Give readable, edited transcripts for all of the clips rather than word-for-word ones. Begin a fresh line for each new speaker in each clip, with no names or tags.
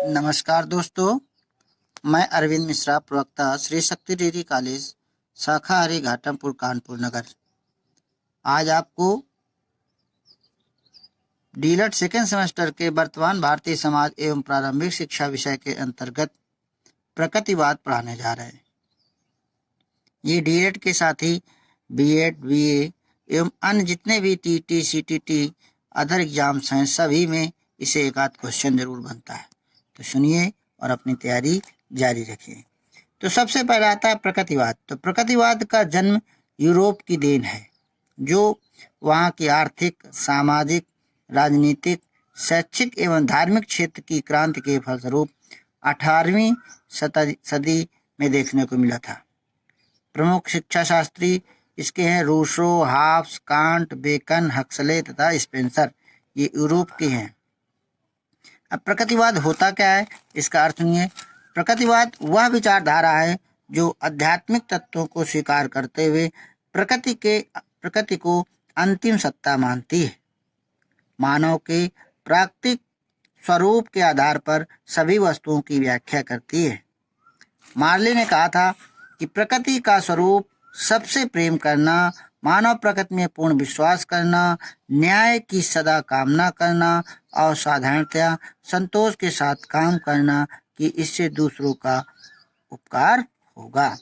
नमस्कार दोस्तों, मैं अरविंद मिश्रा, प्रवक्ता श्री शक्ति डिग्री कॉलेज, शाखा हरि घाटमपुर, कानपुर नगर। आज आपको डीलट सेकेंड सेमेस्टर के वर्तमान भारतीय समाज एवं प्रारंभिक शिक्षा विषय के अंतर्गत प्रकृतिवाद पढ़ाने जा रहे हैं। ये डीलट के साथ ही बीएड, बीए एवं अन्य जितने भी टीटी, सीटीटी, अदर एग्जाम्स हैं, सभी में इसे एक आध क्वेश्चन जरूर बनता है। तो सुनिए और अपनी तैयारी जारी रखिए। तो सबसे पहला आता है प्रकृतिवाद। तो प्रकृतिवाद का जन्म यूरोप की देन है, जो वहाँ की आर्थिक, सामाजिक, राजनीतिक, शैक्षिक एवं धार्मिक क्षेत्र की क्रांति के फलस्वरूप 18वीं सदी में देखने को मिला था। प्रमुख शिक्षा शास्त्री इसके हैं Rousseau, Hobbes, Kant, Bacon, Huxley तथा स्पेंसर। ये यूरोप के हैं। अब प्रकृतिवाद होता क्या है, इसका अर्थ सुनिए। प्रकृतिवाद वह विचारधारा है जो आध्यात्मिक तत्वों को स्वीकार करते हुए प्रकृति को अंतिम सत्ता मानती है। मानव के प्राकृतिक स्वरूप के आधार पर सभी वस्तुओं की व्याख्या करती है। मार्ले ने कहा था कि प्रकृति का स्वरूप सबसे प्रेम करना, मानव प्रकृति में पूर्ण विश्वास करना, न्याय की सदा कामना करना और साधारणतया संतोष के साथ काम करना कि इससे दूसरों का उपकार होगा।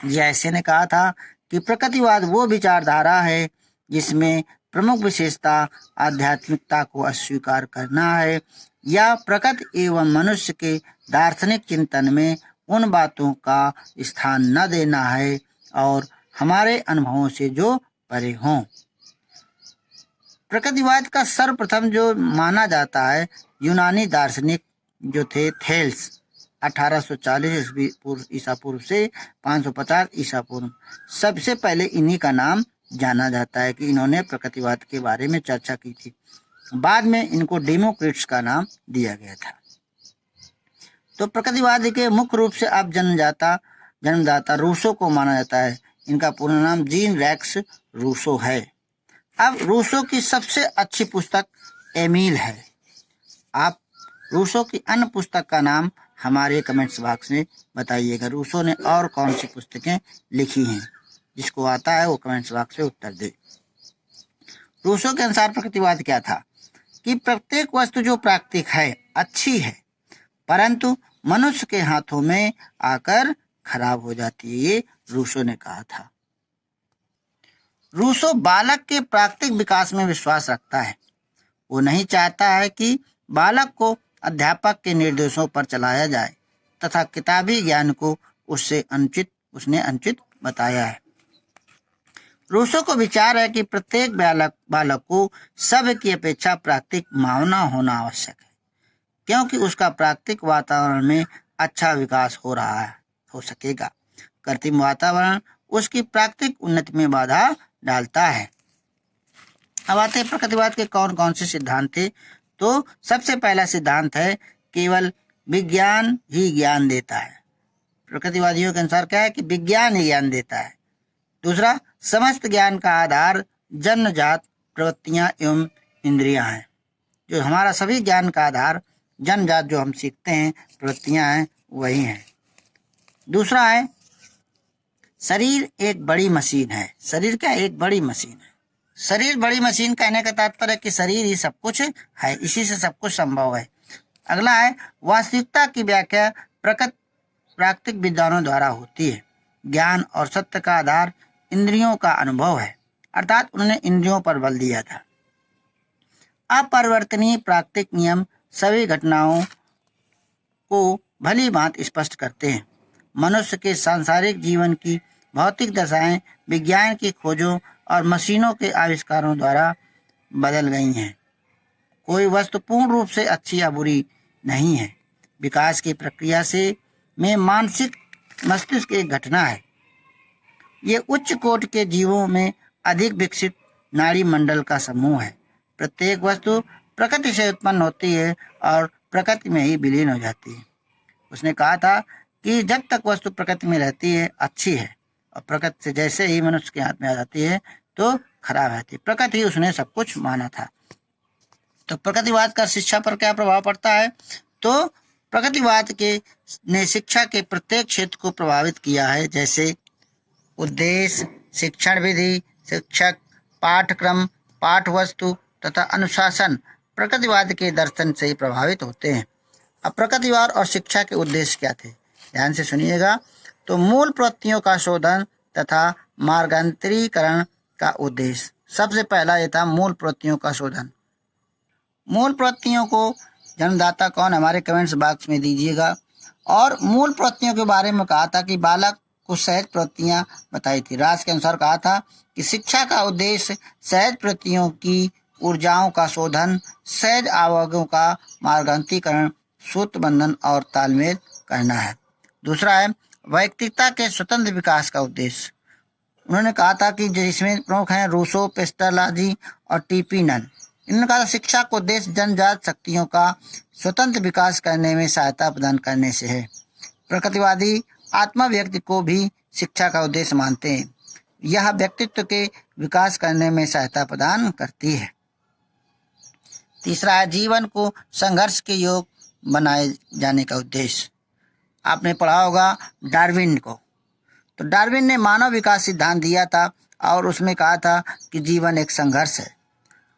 जैसे ने कहा था कि प्रकृतिवाद वो विचारधारा है जिसमें प्रमुख विशेषता आध्यात्मिकता को अस्वीकार करना है या प्रकृति एवं मनुष्य के दार्शनिक चिंतन में उन बातों का स्थान न देना है और हमारे अनुभवों से जो परे हों। प्रकृतिवाद का सर्वप्रथम जो माना जाता है यूनानी दार्शनिक जो थे थेल्स, 1840 ईसा पूर्व से 550 ईसा पूर्व, सबसे पहले इन्हीं का नाम जाना जाता है कि इन्होंने प्रकृतिवाद के बारे में चर्चा की थी। बाद में इनको डेमोक्रिट्स का नाम दिया गया था। तो प्रकृतिवाद के मुख्य रूप से अब जन्मदाता रूसो को माना जाता है। इनका पूरा नाम जीन रैक्स रूसो है। अब रूसो की सबसे अच्छी पुस्तक एमील है। आप रूसो की अन्य पुस्तक का नाम हमारे कमेंट्स बॉक्स में बताइएगा। रूसो ने और कौन सी पुस्तकें लिखी हैं, जिसको आता है वो कमेंट्स बॉक्स में उत्तर दे। रूसो के अनुसार प्रकृतिवाद क्या था कि प्रत्येक वस्तु जो प्राकृतिक है अच्छी है, परंतु मनुष्य के हाथों में आकर खराब हो जाती है। ये रूसो ने कहा था। रूसो बालक के प्राकृतिक विकास में विश्वास रखता है। वो नहीं चाहता है कि बालक को अध्यापक के निर्देशों पर चलाया जाए तथा किताबी ज्ञान को उसने अनुचित बताया है। रूसो को विचार है कि प्रत्येक बालक को सब की अपेक्षा प्राकृतिक मानव होना आवश्यक है, क्योंकि उसका प्राकृतिक वातावरण में अच्छा विकास हो सकेगा। कृत्रिम वातावरण उसकी प्राकृतिक उन्नति में बाधा डालता है। अब आते हैं प्रकृतिवाद के कौन कौन से सिद्धांत थे। तो सबसे पहला सिद्धांत है केवल विज्ञान ही ज्ञान देता है। प्रकृतिवादियों के अनुसार क्या है कि विज्ञान ही ज्ञान देता है। दूसरा, समस्त ज्ञान का आधार जन्मजात प्रवृत्तियां एवं इंद्रियां हैं। जो हमारा सभी ज्ञान का आधार जन्मजात जो हम सीखते हैं प्रवृत्तियां हैं वही हैं। दूसरा है शरीर एक बड़ी मशीन है। शरीर क्या एक बड़ी मशीन है। शरीर बड़ी मशीन कहने का तात्पर्य कि शरीर ही सब कुछ है, इसी से सब कुछ संभव है। अगला है वास्तविकता की व्याख्या प्राकृतिक विद्वानों द्वारा होती है। ज्ञान और सत्य का आधार इंद्रियों का अनुभव है, अर्थात उन्होंने इंद्रियों पर बल दिया था। अपरिवर्तनीय प्राकृतिक नियम सभी घटनाओं को भली भांति स्पष्ट करते हैं। मनुष्य के सांसारिक जीवन की भौतिक दशाएं विज्ञान की खोजों और मशीनों के आविष्कारों द्वारा बदल गई हैं। कोई वस्तु पूर्ण रूप से अच्छी या बुरी नहीं है। विकास की प्रक्रिया में मानसिक मस्तिष्क एक घटना है। ये उच्च कोटि के जीवों में अधिक विकसित नाड़ी मंडल का समूह है। प्रत्येक वस्तु प्रकृति से उत्पन्न होती है और प्रकृति में ही विलीन हो जाती है। उसने कहा था कि जब तक वस्तु प्रकृति में रहती है अच्छी है, और प्रकृति से जैसे ही मनुष्य के हाथ में आ जाती है तो खराब रहती है। प्रकृति ही उसने सब कुछ माना था। तो प्रकृतिवाद का शिक्षा पर क्या प्रभाव पड़ता है। तो प्रगतिवाद के ने शिक्षा के प्रत्येक क्षेत्र को प्रभावित किया है, जैसे उद्देश्य, शिक्षण विधि, शिक्षक, पाठक्रम, पाठवस्तु तथा अनुशासन प्रगतिवाद के दर्शन से ही प्रभावित होते हैं। अब प्रगतिवाद और शिक्षा के उद्देश्य क्या थे, ध्यान से सुनिएगा। तो मूल प्रवृत्तियों का शोधन तथा मार्गांतरीकरण का उद्देश्य। सबसे पहला ये था मूल प्रवृत्तियों का शोधन। मूल प्रवृत्तियों को जन्मदाता कौन, हमारे कमेंट्स बॉक्स में दीजिएगा। और मूल प्रवृत्तियों के बारे में कहा था कि बालक को सहज प्रवृत्तियां बताई थी। राज के अनुसार कहा था कि शिक्षा का उद्देश्य सहज प्रवृत्तियों की ऊर्जाओं का शोधन, सहज आवेगों का मार्गांतरीकरण, सूत्रबंधन और तालमेल करना है। दूसरा है वैयक्तिकता के स्वतंत्र विकास का उद्देश्य। उन्होंने कहा था कि जिसमें प्रमुख हैं रूसो, पेस्टलाजी और टीपी नन। इन्होंने कहा था शिक्षा को उद्देश्य जनजात शक्तियों का स्वतंत्र विकास करने में सहायता प्रदान करने से है। प्रगतिवादी आत्मा व्यक्ति को भी शिक्षा का उद्देश्य मानते हैं। यह व्यक्तित्व के विकास करने में सहायता प्रदान करती है। तीसरा है जीवन को संघर्ष के योग बनाए जाने का उद्देश्य। आपने पढ़ा होगा डार्विन को। तो डार्विन ने मानव विकास सिद्धांत दिया था और उसमें कहा था कि जीवन एक संघर्ष है,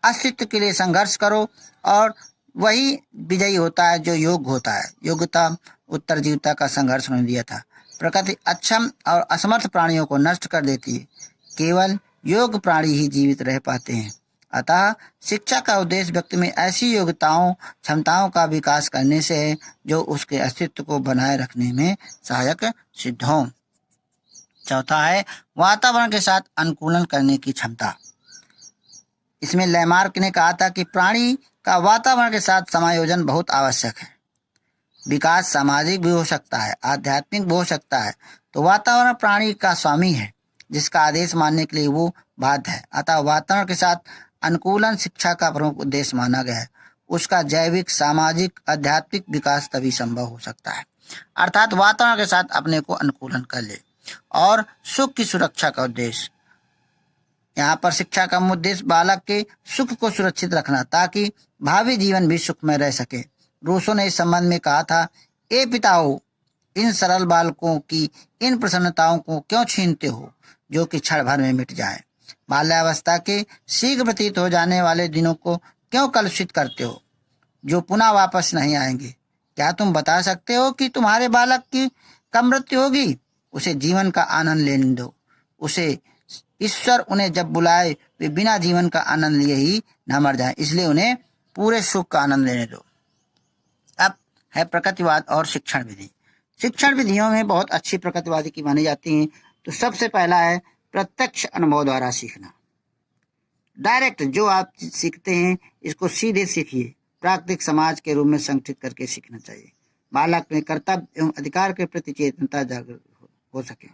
अस्तित्व के लिए संघर्ष करो और वही विजयी होता है जो योग्य होता है। योग्यता उत्तरजीविता का संघर्ष उन्होंने दिया था। प्रकृति अक्षम और असमर्थ प्राणियों को नष्ट कर देती है, केवल योग्य प्राणी ही जीवित रह पाते हैं। अतः शिक्षा का उद्देश्य व्यक्ति में ऐसी योग्यताओं क्षमताओं का विकास करने से है जो उसके अस्तित्व को बनाए रखने में सहायक सिद्ध हों। चौथा है वातावरण के साथ अनुकूलन करने की क्षमता। इसमें लैमार्क ने कहा था कि प्राणी का वातावरण के साथ समायोजन बहुत आवश्यक है। विकास सामाजिक भी हो सकता है, आध्यात्मिक भी हो सकता है। तो वातावरण प्राणी का स्वामी है जिसका आदेश मानने के लिए वो बाध्य है। अतः वातावरण के साथ अनुकूलन शिक्षा का प्रमुख उद्देश्य माना गया है। उसका जैविक, सामाजिक, आध्यात्मिक विकास तभी संभव हो सकता है। अर्थात वातावरण के साथ अपने को अनुकूलन कर ले। और सुख की सुरक्षा का उद्देश्य। यहाँ पर शिक्षा का उद्देश्य बालक के सुख को सुरक्षित रखना ताकि भावी जीवन भी सुखमय रह सके। रूसो ने इस संबंध में कहा था, ए पिताओं, इन सरल बालकों की इन प्रसन्नताओं को क्यों छीनते हो जो कि क्षण भर में मिट जाए। बाल्यावस्था के शीघ्र व्यतीत हो जाने वाले दिनों को क्यों कलुषित करते हो जो पुनः वापस नहीं आएंगे। क्या तुम बता सकते हो कि तुम्हारे बालक की कब मृत्यु होगी? उसे जीवन का आनंद लेने दो। उसे ईश्वर उन्हें जब बुलाए वे बिना जीवन का आनंद लिए ही न मर जाए, इसलिए उन्हें पूरे सुख का आनंद लेने दो। अब है प्रकृतिवाद और शिक्षण विधि। शिक्षण विधियों में बहुत अच्छी प्रकृतिवादी की मानी जाती हैं। तो सबसे पहला है प्रत्यक्ष अनुभव द्वारा सीखना। डायरेक्ट जो आप सीखते हैं इसको सीधे सीखिए। प्राकृतिक समाज के रूप में संगठित करके सीखना चाहिए। बालक में कर्तव्य एवं अधिकार के प्रति चेतनता जागृत हो सके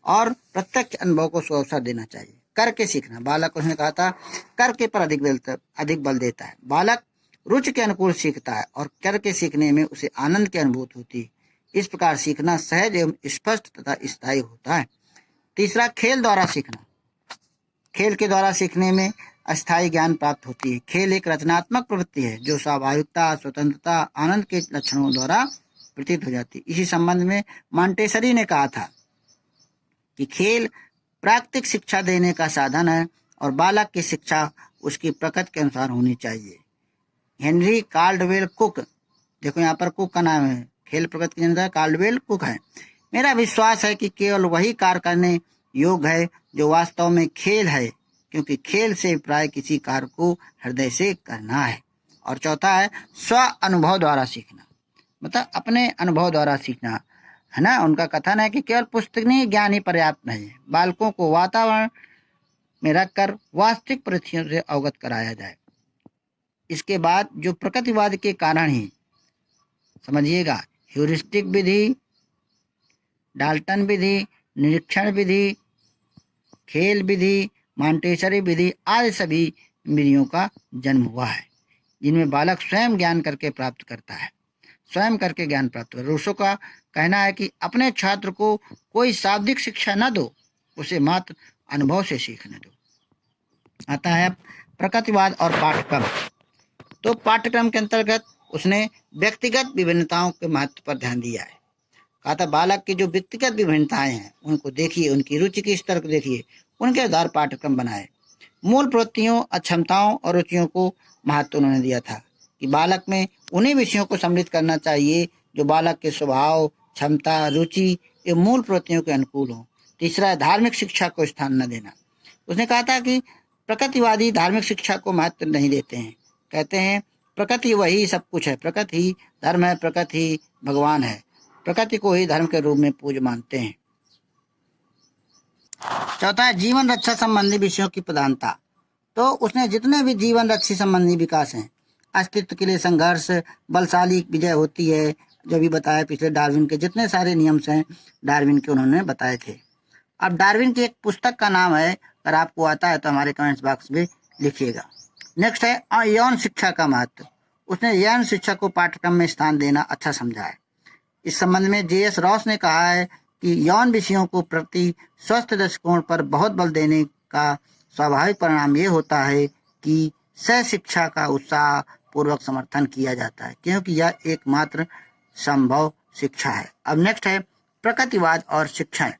और प्रत्यक्ष अनुभव को अवसर देना चाहिए। करके सीखना, बालक उसने कहा था करके पर अधिक बल देता है। बालक रुचि के अनुकूल सीखता है और करके सीखने में उसे आनंद की अनुभूति होती है। इस प्रकार सीखना सहज एवं स्पष्ट तथा स्थायी होता है। तीसरा खेल द्वारा सीखना। खेल के द्वारा सीखने में अस्थायी ज्ञान प्राप्त होती है। खेल एक रचनात्मक प्रवृत्ति है जो स्वाभाविकता, स्वतंत्रता, आनंद के लक्षणों द्वारा प्रतीत हो जाती है। इसी संबंध में मॉन्टेसरी ने कहा था कि खेल प्राकृतिक शिक्षा देने का साधन है और बालक की शिक्षा उसकी प्रकृति के अनुसार होनी चाहिए। हेनरी काल्डवेल कुक, देखो यहाँ पर कुक का नाम है, खेल प्रकृति के अनुसार काल्डवेल कुक है। मेरा विश्वास है कि केवल वही कार्य करने योग्य है जो वास्तव में खेल है, क्योंकि खेल से प्राय किसी कार्य को हृदय से करना है। और चौथा है स्व अनुभव द्वारा सीखना, मतलब अपने अनुभव द्वारा सीखना है ना। उनका कथन है कि केवल पुस्तकीय ज्ञान ही पर्याप्त नहीं है, बालकों को वातावरण में रखकर वास्तविक परिस्थितियों से अवगत कराया जाए। इसके बाद जो प्रकृतिवाद के कारण ही समझिएगा, ह्यूरिस्टिक विधि, डाल्टन विधि, निरीक्षण विधि, खेल विधि, मॉन्टेसरी विधि आदि सभी विधियों का जन्म हुआ है जिनमें बालक स्वयं ज्ञान करके प्राप्त करता है, स्वयं करके ज्ञान प्राप्त कर। रूसो का कहना है कि अपने छात्र को कोई शाब्दिक शिक्षा न दो, उसे मात्र अनुभव से सीखने दो। आता है प्रकृतिवाद और पाठ्यक्रम। तो पाठ्यक्रम के अंतर्गत उसने व्यक्तिगत विभिन्नताओं के महत्व पर ध्यान दिया है। कहा था बालक की जो व्यक्तिगत विभिन्नताएं हैं उनको देखिए, उनकी रुचि के स्तर को देखिए, उनके आधार पाठ्यक्रम बनाए। मूल प्रवृत्तियों, अक्षमताओं और रुचियों को महत्व उन्होंने दिया था कि बालक में उन्हीं विषयों को सम्मिलित करना चाहिए जो बालक के स्वभाव, क्षमता, रुचि एवं मूल प्रवृत्तियों के अनुकूल हों। तीसरा है धार्मिक शिक्षा को स्थान न देना। उसने कहा था कि प्रकृतिवादी धार्मिक शिक्षा को महत्व नहीं देते हैं। कहते हैं प्रकृति वही सब कुछ है, प्रकृति ही धर्म है, प्रकृति ही भगवान है, प्रकृति को ही धर्म के रूप में पूज्य मानते हैं। चौथा है जीवन रक्षा संबंधी विषयों की प्रधानता। तो उसने जितने भी जीवन रक्षी संबंधी विकास हैं, अस्तित्व के लिए संघर्ष, बलशाली विजय होती है, जो भी बताया पिछले डार्विन के जितने सारे नियम्स हैं डार्विन के उन्होंने बताए थे। अब डार्विन की एक पुस्तक का नाम है, अगर आपको आता है तो हमारे कमेंट्स बॉक्स में लिखिएगा। नेक्स्ट है यौन शिक्षा का महत्व। उसने यौन शिक्षा को पाठ्यक्रम में स्थान देना अच्छा समझा है। इस संबंध में जे.एस. रॉस ने कहा है कि यौन विषयों को प्रति स्वस्थ दृष्टिकोण पर बहुत बल देने का स्वाभाविक परिणाम ये होता है कि सह शिक्षा का उत्साह पूर्वक समर्थन किया जाता है, क्योंकि यह एकमात्र संभव शिक्षा है। अब नेक्स्ट है प्रकृतिवाद और शिक्षण।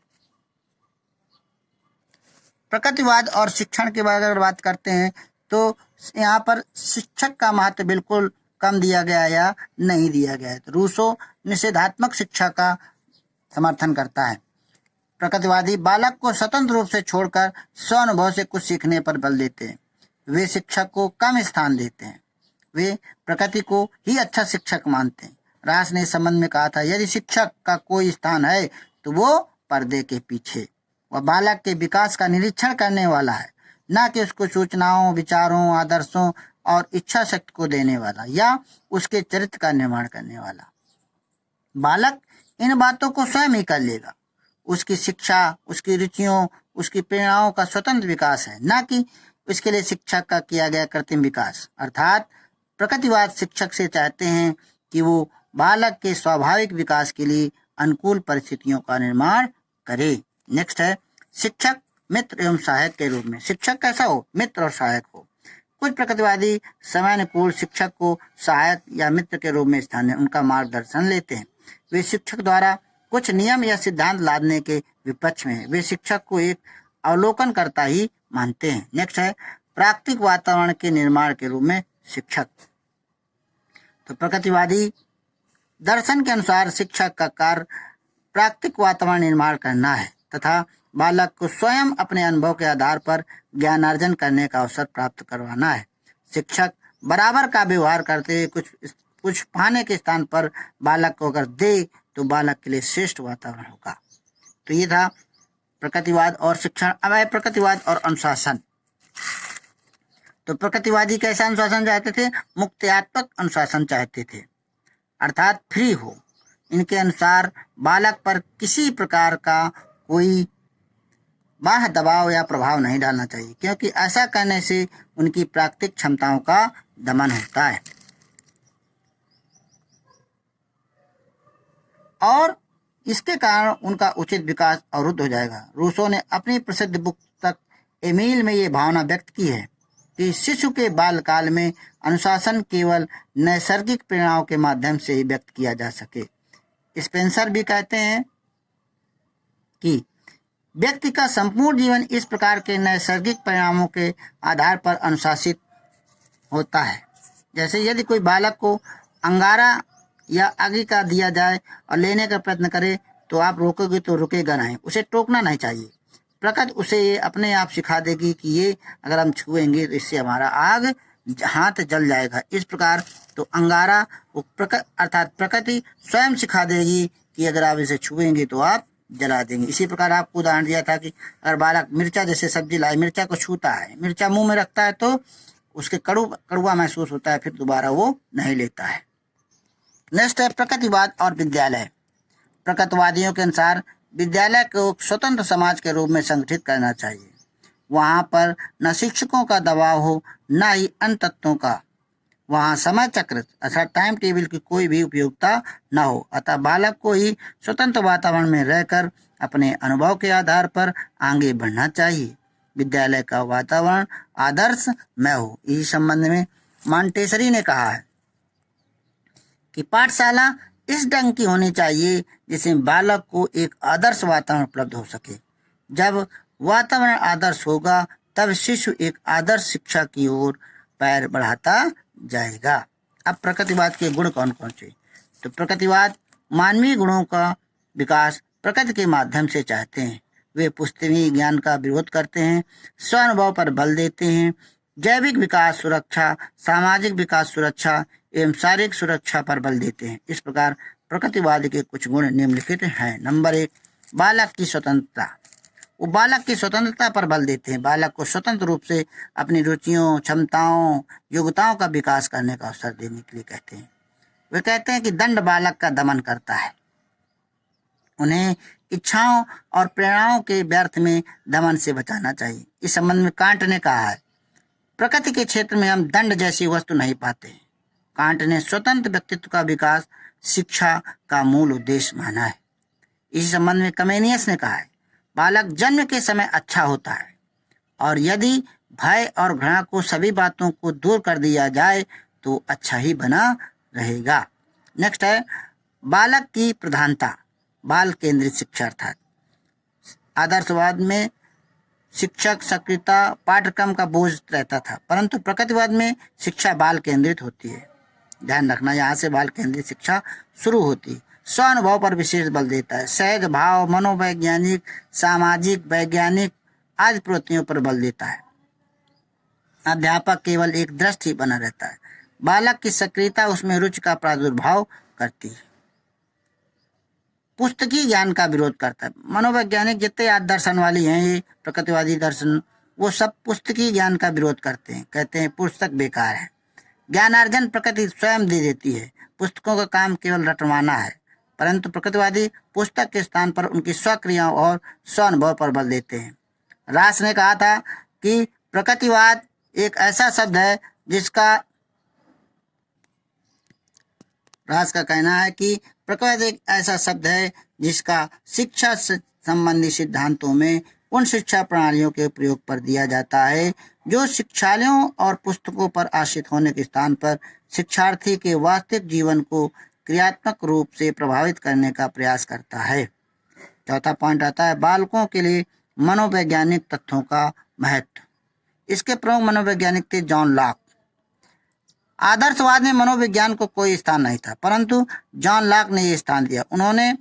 प्रकृतिवाद और शिक्षण के बारे में अगर बात करते हैं तो यहाँ पर शिक्षक का महत्व बिल्कुल कम दिया गया या नहीं दिया गया है। तो रूसो निषेधात्मक शिक्षा का समर्थन करता है। प्रकृतिवादी बालक को स्वतंत्र रूप से छोड़कर स्व अनुभव से कुछ सीखने पर बल देते हैं। वे शिक्षक को कम स्थान देते हैं, वे प्रकृति को ही अच्छा शिक्षक मानते हैं। रास ने इस संबंध में कहा था यदि शिक्षक का कोई स्थान है तो वो पर्दे के पीछे। वह बालक के विकास का निरीक्षण करने वाला है, न कि उसको सूचनाओं, विचारों, आदर्शों और इच्छा शक्ति को देने वाला या उसके चरित्र का निर्माण करने वाला। बालक इन बातों को स्वयं ही कर लेगा। उसकी शिक्षा, उसकी रुचियों, उसकी प्रेरणाओं का स्वतंत्र विकास है, न कि उसके लिए शिक्षक का किया गया कृत्रिम विकास। अर्थात प्रकृतिवाद शिक्षक से चाहते हैं कि वो बालक के स्वाभाविक विकास के लिए अनुकूल परिस्थितियों का निर्माण करे। नेक्स्ट है शिक्षक मित्र एवं सहायक के रूप में। शिक्षक कैसा हो? मित्र और सहायक हो। कुछ प्रकृतिवादी समयानुकूल शिक्षक को सहायक या मित्र के रूप में स्थान दें, उनका मार्गदर्शन लेते हैं। वे शिक्षक द्वारा कुछ नियम या सिद्धांत लादने के विपक्ष में हैं। वे शिक्षक को एक अवलोकनकर्ता ही मानते हैं। नेक्स्ट है प्राकृतिक वातावरण के निर्माण के रूप में शिक्षक। तो प्रकृतिवादी दर्शन के अनुसार शिक्षक का कार्य प्राकृतिक वातावरण निर्माण करना है तथा बालक को स्वयं अपने अनुभव के आधार पर ज्ञानार्जन करने का अवसर प्राप्त करवाना है। शिक्षक बराबर का व्यवहार करते हुए कुछ पाने के स्थान पर बालक को अगर दे तो बालक के लिए श्रेष्ठ वातावरण होगा। तो ये था प्रकृतिवाद और शिक्षण। अब है प्रकृतिवाद और अनुशासन। तो प्रकृतिवादी कैसा अनुशासन चाहते थे? मुक्त्यात्मक अनुशासन चाहते थे, अर्थात फ्री हो। इनके अनुसार बालक पर किसी प्रकार का कोई बाह्य दबाव या प्रभाव नहीं डालना चाहिए, क्योंकि ऐसा करने से उनकी प्राकृतिक क्षमताओं का दमन होता है और इसके कारण उनका उचित विकास अवरुद्ध हो जाएगा। रूसो ने अपनी प्रसिद्ध पुस्तक एमील में ये भावना व्यक्त की है कि शिशु के बालकाल में अनुशासन केवल नैसर्गिक प्रेरणाओं के माध्यम से ही व्यक्त किया जा सके। स्पेंसर भी कहते हैं कि व्यक्ति का संपूर्ण जीवन इस प्रकार के नैसर्गिक परिणामों के आधार पर अनुशासित होता है। जैसे यदि कोई बालक को अंगारा या आगे का दिया जाए और लेने का प्रयत्न करे तो आप रोकोगे तो रुकेगा नहीं, उसे टोकना नहीं चाहिए। प्रकृति उसे ये अपने आप सिखा देगी कि ये अगर हम छुएंगे तो इससे हमारा आग हाथ जल जाएगा। इस प्रकार तो अंगारा अर्थात प्रकृति स्वयं सिखा देगी कि अगर आप इसे छुएंगे तो आप जला देंगे। इसी प्रकार आपको उदाहरण दिया था कि अगर बालक मिर्चा जैसे सब्जी लाए, मिर्चा को छूता है, मिर्चा मुंह में रखता है तो उसके कड़वा महसूस होता है, फिर दोबारा वो नहीं लेता है। नेक्स्ट है प्रकृतिवाद और विद्यालय। प्रकृतिवादियों के अनुसार विद्यालय को स्वतंत्र समाज के रूप में संगठित करना चाहिए। वहाँ पर न शिक्षकों का दबाव हो न ही अन्य तत्वों का। वहाँ समय चक्र अर्थात टाइम टेबल की कोई भी उपयोगिता न हो। अतः बालक को ही स्वतंत्र वातावरण में रहकर अपने अनुभव के आधार पर आगे बढ़ना चाहिए। विद्यालय का वातावरण आदर्श में हो। इस संबंध में मॉन्टेसरी ने कहा है कि पाठशाला इस ढंग की होनी चाहिए जिसमें बालक को एक आदर्श वातावरण उपलब्ध हो सके। जब वातावरण आदर्श होगा तब शिशु एक आदर्श शिक्षा की ओर पैर बढ़ाता जाएगा। अब प्रकृतिवाद के गुण कौन कौन से? तो प्रकृतिवाद मानवीय गुणों का विकास प्रकृति के माध्यम से चाहते हैं। वे पुस्तकीय ज्ञान का विरोध करते हैं, स्वानुभव पर बल देते हैं, जैविक विकास सुरक्षा, सामाजिक विकास सुरक्षा एवं शारीरिक सुरक्षा पर बल देते हैं। इस प्रकार प्रकृतिवाद के कुछ गुण निम्नलिखित हैं। नंबर 1, बालक की स्वतंत्रता। वो बालक की स्वतंत्रता पर बल देते हैं। बालक को स्वतंत्र रूप से अपनी रुचियों, क्षमताओं, योग्यताओं का विकास करने का अवसर देने के लिए कहते हैं। वे कहते हैं कि दंड बालक का दमन करता है। उन्हें इच्छाओं और प्रेरणाओं के व्यर्थ में दमन से बचाना चाहिए। इस संबंध में कांट ने कहा है, प्रकृति के क्षेत्र में हम दंड जैसी वस्तु नहीं पाते। कांट ने स्वतंत्र व्यक्तित्व का विकास शिक्षा का मूल उद्देश्य माना है। इसी संबंध में कमेनियस ने कहा है, बालक जन्म के समय अच्छा होता है और यदि भय और घृणा को सभी बातों को दूर कर दिया जाए तो अच्छा ही बना रहेगा। नेक्स्ट है बालक की प्रधानता, बाल केंद्रित शिक्षा। अर्थात आदर्शवाद में शिक्षक सक्रियता पाठ्यक्रम का बोझ रहता था, परंतु प्रकृतिवाद में शिक्षा बाल केंद्रित होती है। ध्यान रखना, यहाँ से बाल केंद्रित शिक्षा शुरू होती है। स्वानुभव पर विशेष बल देता है। सहज भाव, मनोवैज्ञानिक, सामाजिक, वैज्ञानिक आदि प्रवृत्तियों पर बल देता है। अध्यापक केवल एक दृष्टि बना रहता है। बालक की सक्रियता उसमें रुचि का प्रादुर्भाव करती है। पुस्तकीय ज्ञान का विरोध करता है। मनोवैज्ञानिक जितने आज दर्शन वाली हैं, ये प्रकृतिवादी दर्शन, वो सब पुस्तकीय ज्ञान का विरोध करते हैं। कहते हैं पुस्तक बेकार है, ज्ञानार्जन प्रकृति स्वयं दे देती है, पुस्तकों का काम केवल रटवाना है। परंतु प्रकृतिवादी पुस्तक के स्थान पर उनकी स्वक्रियाओं और स्वानुभव पर बल देते हैं। रास ने कहा था कि प्रकृतिवाद एक ऐसा शब्द है जिसका रास का कहना है कि प्रकृतिवाद एक ऐसा शब्द है जिसका शिक्षा संबंधी सिद्धांतों में उन शिक्षा प्रणालियों के प्रयोग पर दिया जाता है जो शिक्षालयों और पुस्तकों पर आश्रित होने के स्थान पर शिक्षार्थी के वास्तविक जीवन को क्रियात्मक रूप से प्रभावित करने का प्रयास करता है। चौथा पॉइंट आता है बालकों के लिए मनोवैज्ञानिक तथ्यों का महत्व। इसके प्रमुख मनोवैज्ञानिक थे जॉन लॉक। आदर्शवाद में मनोविज्ञान को कोई स्थान नहीं था, परंतु जॉन लॉक ने यह स्थान दिया। उन्होंने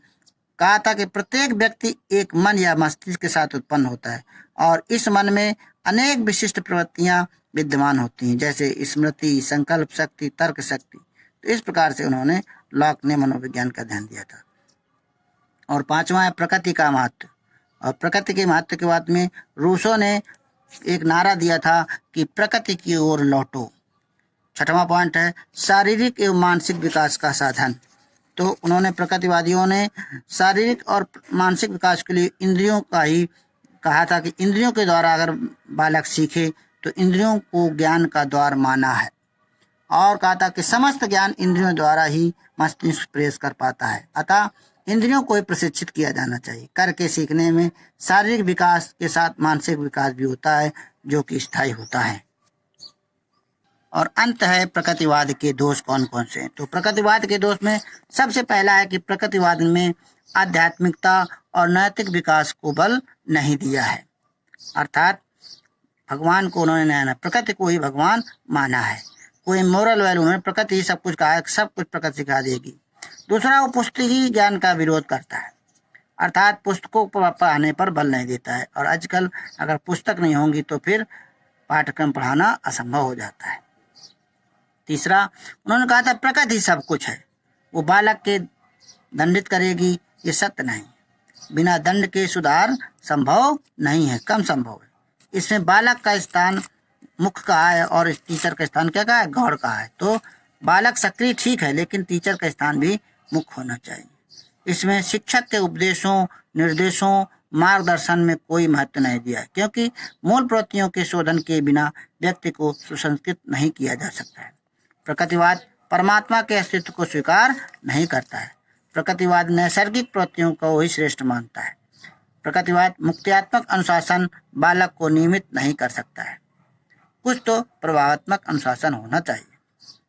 कहा था कि प्रत्येक व्यक्ति एक मन या मस्तिष्क के साथ उत्पन्न होता है और इस मन में अनेक विशिष्ट प्रवृत्तियां विद्यमान होती हैं, जैसे स्मृति, संकल्प शक्ति, तर्क शक्ति। तो इस प्रकार से उन्होंने लॉक ने मनोविज्ञान का ध्यान दिया था। और पांचवा है प्रकृति का महत्व। और प्रकृति के महत्व के बाद में रूसो ने एक नारा दिया था कि प्रकृति की ओर लौटो। छठवां पॉइंट है शारीरिक एवं मानसिक विकास का साधन। तो उन्होंने प्रकृतिवादियों ने शारीरिक और मानसिक विकास के लिए इंद्रियों का ही कहा था कि इंद्रियों के द्वारा अगर बालक सीखे तो इंद्रियों को ज्ञान का द्वार माना है, और कहा था कि समस्त ज्ञान इंद्रियों द्वारा ही मस्तिष्क प्रेस कर पाता है। अतः इंद्रियों को प्रशिक्षित किया जाना चाहिए। करके सीखने में शारीरिक विकास के साथ मानसिक विकास भी होता है जो कि स्थायी होता है। और अंत है प्रकृतिवाद के दोष कौन कौन से हैं। तो प्रकृतिवाद के दोष में सबसे पहला है कि प्रकृतिवाद में आध्यात्मिकता और नैतिक विकास को बल नहीं दिया है। अर्थात भगवान को उन्होंने प्रकृति को ही भगवान माना है। कोई मोरल वैल्यू उन्होंने प्रकृति ही सब कुछ कहा है, सब कुछ प्रकृति सिखा देगी। दूसरा, वो पुस्तकीय ज्ञान का विरोध करता है, अर्थात पुस्तकों पर पढ़ाने पर बल नहीं देता है। और आजकल अगर पुस्तक नहीं होंगी तो फिर पाठ्यक्रम पढ़ाना असंभव हो जाता है। तीसरा, उन्होंने कहा था प्रकृति सब कुछ है, वो बालक के दंडित करेगी, ये सत्य नहीं। बिना दंड के सुधार संभव नहीं है, कम संभव है। इसमें बालक का स्थान मुख्य का है और टीचर का स्थान क्या का है, गौड़ का है। तो बालक सक्रिय ठीक है, लेकिन टीचर का स्थान भी मुख्य होना चाहिए। इसमें शिक्षक के उपदेशों, निर्देशों, मार्गदर्शन में कोई महत्व नहीं दिया है, क्योंकि मूल प्रवृत्तियों के शोधन के बिना व्यक्ति को सुसंस्कृत नहीं किया जा सकता है। प्रकृतिवाद परमात्मा के अस्तित्व को स्वीकार नहीं करता है। प्रकृतिवाद नैसर्गिक प्रवृत्तियों को ही श्रेष्ठ मानता है। प्रकृतिवाद मुक्त्यात्मक अनुशासन बालक को नियमित नहीं कर सकता है, कुछ तो प्रभावात्मक अनुशासन होना चाहिए।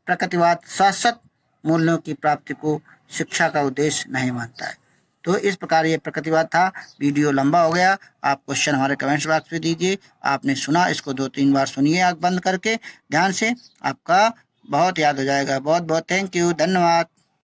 प्रकृतिवाद शाश्वत मूल्यों की प्राप्ति को शिक्षा का उद्देश्य नहीं मानता है। तो इस प्रकार ये प्रकृतिवाद था। वीडियो लंबा हो गया, आप क्वेश्चन हमारे कमेंट्स बॉक्स में दीजिए। आपने सुना, इसको 2-3 बार सुनिए आँख बंद करके ध्यान से, आपका बहुत याद हो जाएगा। बहुत बहुत थैंक यू, धन्यवाद।